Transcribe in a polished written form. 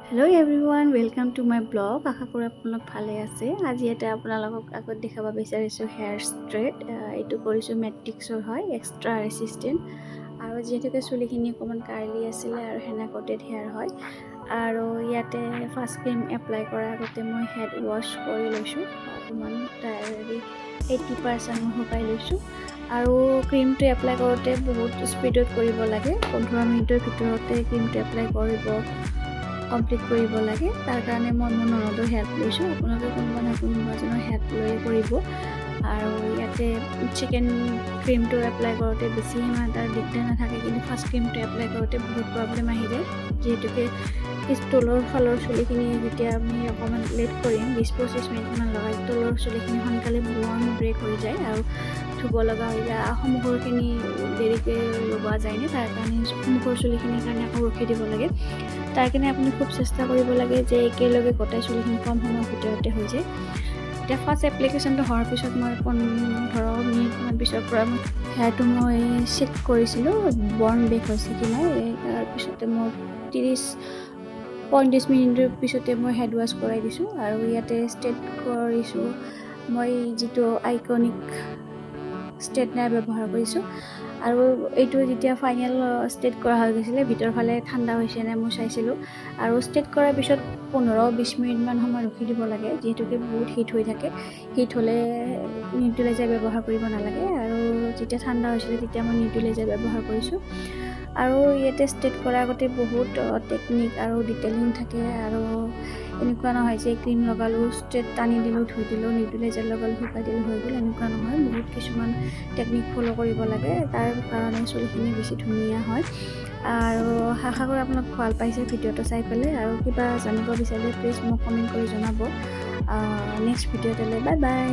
Hello' everyone, welcome to my blog. আশা কৰোঁ আপোনালোক ভালে আছে। আজি এটা আপোনালোকক আগত দেখাব বিচাৰিছোঁ হেয়াৰ ষ্ট্ৰেট। এইটো কৰিছোঁ মেট্ৰিক্সৰ হয়, এক্সট্ৰা ৰেচিষ্টেণ্ট। আৰু যিহেতুকে চুলিখিনি অকণমান কাৰ্লি আছিলে আৰু হেনা কটেড হেয়াৰ হয়। আৰু ইয়াতে ফাৰ্ষ্ট ক্ৰীম এপ্লাই কৰাৰ আগতে মই হেড ৱাছ কৰি লৈছোঁ। অকণমান 80% মই শুকাই লৈছোঁ। আৰু ক্ৰীমটো এপ্লাই কৰোঁতে বহুত স্পীডত কৰিব লাগে। 15 মিনিটৰ ভিতৰতে ক্ৰীমটো এপ্লাই কমপ্লিট কৰিব লাগে। তাৰ কাৰণে মই মোৰ ননদৰ হেল্প লৈছোঁ। আপোনালোকে কোনোবা নহয় কোনোবা এজনৰ হেল্প লৈ কৰিব। আৰু ইয়াতে চিকেন ক্ৰীমটো এপ্লাই কৰোঁতে বেছি সিমান এটা দিগদাৰ নাথাকে, কিন্তু ফাৰ্ষ্ট ক্ৰীমটো এপ্লাই কৰোঁতে বহুত প্ৰব্লেম আহি যায়। যিহেতুকে তলৰ ফালৰ চুলিখিনি যেতিয়া আমি অকণমান লেট কৰিম, 20-25 মিনিটমান লগাই তলৰ চুলিখিনি সোনকালে বৰ্ণ ব্ৰেক হৈ যায় আৰু ধুব লগা হৈ যায়। সন্মুখৰখিনি দেৰিকৈ লগোৱা যায়নে, তাৰ কাৰণে সন্মুখৰ চুলিখিনিৰ কাৰণে আকৌ ৰখি দিব লাগে। তাৰ কাৰণে আপুনি খুব চেষ্টা কৰিব লাগে যে একেলগে গোটাই চুলিখিনি কম সময়ৰ ভিতৰতে হৈ যায়। এতিয়া ফাৰ্ষ্ট এপ্লিকেশ্যনটো হোৱাৰ পিছত মই 15 মিনিটমান পিছৰ পৰা হেয়াৰটো মই চেক কৰিছিলোঁ বৰ্ণ বেক হৈছে কি নাই। তাৰপিছতে মই 35 মিনিটৰ পিছতে মই হেড ৱাছ কৰাই দিছোঁ। আৰু ইয়াতে ষ্ট্ৰেট কৰিছোঁ মই যিটো আইকনিক ষ্ট্ৰেটনাৰ ব্যৱহাৰ কৰিছোঁ। আৰু এইটো যেতিয়া ফাইনেল ষ্ট্ৰেট কৰা হৈ গৈছিলে, ভিতৰৰ ফালে ঠাণ্ডা হৈছে নে মই চাইছিলোঁ। আৰু ষ্ট্ৰেট কৰাৰ পিছত 15-20 মিনিটমান সময় ৰখি দিব লাগে, যিহেতুকে বহুত হিট হৈ থাকে। হিট হ'লে নিউট্ৰেলাইজাৰ ব্যৱহাৰ কৰিব নালাগে। আৰু যেতিয়া ঠাণ্ডা হৈছিলে তেতিয়া মই নিউট্ৰেলাইজাৰ ব্যৱহাৰ কৰিছোঁ। আৰু ইয়াতে ষ্ট্ৰেট কৰাৰ আগতে বহুত টেকনিক আৰু ডিটেইলিং থাকে। আৰু এনেকুৱা নহয় যে ক্ৰীম লগালোঁ, ষ্ট্ৰেট টানি দিলোঁ, ধুই দিলোঁ, নিউট্ৰেলাইজাৰ লগালোঁ, শুকাই দিলোঁ, হৈ গ'ল, এনেকুৱা নহয়। বহুত কিছুমান টেকনিক ফ'ল' কৰিব লাগে, তাৰ কাৰণে চুলিখিনি বেছি ধুনীয়া হয়। আৰু আশা কৰোঁ আপোনালোক ভাল পাইছে ভিডিঅ'টো চাই পেলাই। আৰু কিবা জানিব বিচাৰিলে প্লিজ মোক কমেণ্ট কৰি জনাব। নেক্সট ভিডিঅ'টোলৈ বাই বাই।